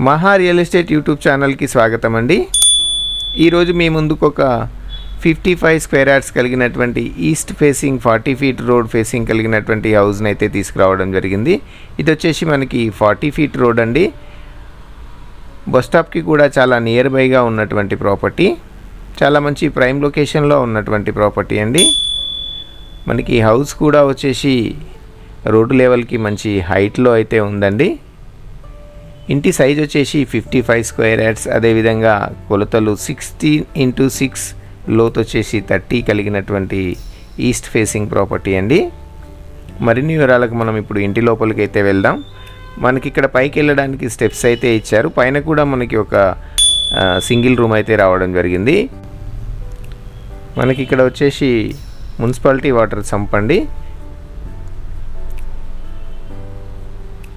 మహా real estate YouTube ఛానల్కి స్వాగతం అండి. ఈరోజు మీ ముందుకు ఒక 55 స్క్వేర్ యార్డ్స్ కలిగినటువంటి east facing 40 feet road facing కలిగినటువంటి హౌస్ని అయితే తీసుకురావడం జరిగింది. ఇది వచ్చేసి మనకి 40 ఫీట్ రోడ్ అండి. బస్ స్టాప్కి కూడా చాలా నియర్ బైగా ఉన్నటువంటి ప్రాపర్టీ, చాలా మంచి ప్రైమ్ లొకేషన్లో ఉన్నటువంటి ప్రాపర్టీ అండి. మనకి హౌస్ కూడా వచ్చేసి రోడ్డు లెవెల్కి మంచి హైట్లో అయితే ఉందండి. ఇంటి సైజ్ వచ్చేసి 55 స్క్వేర్ యార్డ్స్, అదేవిధంగా కొలతలు 16x6, లోతు వచ్చేసి 30 కలిగినటువంటి ఈస్ట్ ఫేసింగ్ ప్రాపర్టీ అండి. మరిన్ని వివరాలకు మనం ఇప్పుడు ఇంటి లోపలికి అయితే వెళ్దాం. మనకి ఇక్కడ పైకి వెళ్ళడానికి స్టెప్స్ అయితే ఇచ్చారు. పైన కూడా మనకి ఒక సింగిల్ రూమ్ అయితే రావడం జరిగింది. మనకి ఇక్కడ వచ్చేసి మున్సిపాలిటీ వాటర్ సంప్ అండి.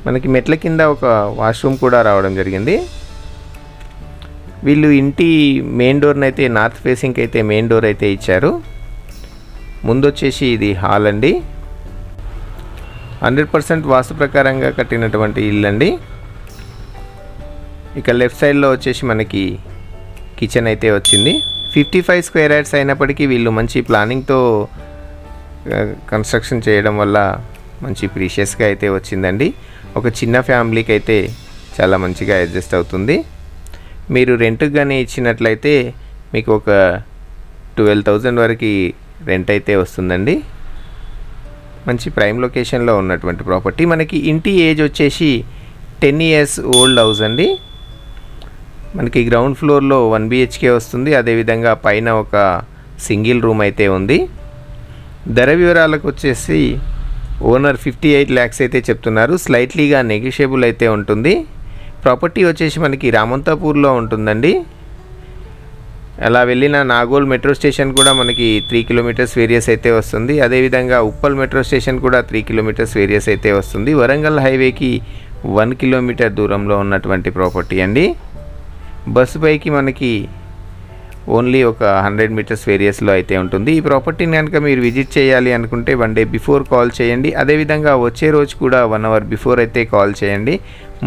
మనకి మెట్ల కింద ఒక వాష్రూమ్ కూడా రావడం జరిగింది. వీళ్ళు ఇంటి మెయిన్ డోర్ని అయితే నార్త్ ఫేసింగ్కి అయితే మెయిన్ డోర్ అయితే ఇచ్చారు. ముందు వచ్చేసి ఇది హాల్ అండి. 100% వాస్తు ప్రకారంగా కట్టినటువంటి ఇల్లు అండి. ఇక లెఫ్ట్ సైడ్లో వచ్చేసి మనకి కిచెన్ అయితే వచ్చింది. 55 స్క్వేర్ యార్డ్స్ అయినప్పటికీ వీళ్ళు మంచి ప్లానింగ్తో కన్స్ట్రక్షన్ చేయడం వల్ల మంచి ప్రీషియస్గా అయితే వచ్చిందండి. ఒక చిన్న ఫ్యామిలీకి అయితే చాలా మంచిగా అడ్జస్ట్ అవుతుంది. మీరు రెంట్కి కానీ ఇచ్చినట్లయితే మీకు ఒక 12,000 వరకు రెంట్ అయితే వస్తుందండి. మంచి ప్రైమ్ లొకేషన్లో ఉన్నటువంటి ప్రాపర్టీ. మనకి ఇంటి ఏజ్ వచ్చేసి 10 years ఓల్డ్ హౌస్ అండి. మనకి గ్రౌండ్ ఫ్లోర్లో 1 BHK వస్తుంది. అదేవిధంగా పైన ఒక సింగిల్ రూమ్ అయితే ఉంది. ధర వివరాలకు వచ్చేసి ఓనర్ 58 lakhs అయితే చెప్తున్నారు. స్లైట్లీగా నెగోషియబుల్ అయితే ఉంటుంది. ప్రాపర్టీ వచ్చేసి మనకి రామంతాపూర్లో ఉంటుందండి. అలా వెళ్ళిన నాగోల్ మెట్రో స్టేషన్ కూడా మనకి 3 kilometers వేరియస్ అయితే వస్తుంది. అదేవిధంగా ఉప్పల్ మెట్రో స్టేషన్ కూడా 3 kilometers వేరియస్ అయితే వస్తుంది. వరంగల్ హైవేకి 1 kilometer దూరంలో ఉన్నటువంటి ప్రాపర్టీ అండి. బస్సు పైకి మనకి ఓన్లీ ఒక 100 meters వేరియస్లో అయితే ఉంటుంది. ఈ ప్రాపర్టీని కనుక మీరు విజిట్ చేయాలి అనుకుంటే 1 day బిఫోర్ కాల్ చేయండి. అదేవిధంగా వచ్చే రోజు కూడా 1 hour బిఫోర్ అయితే కాల్ చేయండి.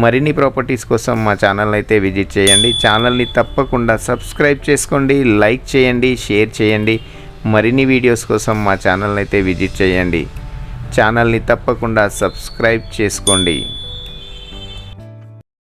మరిన్ని ప్రాపర్టీస్ కోసం మా ఛానల్ని అయితే విజిట్ చేయండి. ఛానల్ని తప్పకుండా సబ్స్క్రైబ్ చేసుకోండి, లైక్ చేయండి, షేర్ చేయండి. మరిన్ని వీడియోస్ కోసం మా ఛానల్ని అయితే విజిట్ చేయండి. ఛానల్ని తప్పకుండా సబ్స్క్రైబ్ చేసుకోండి.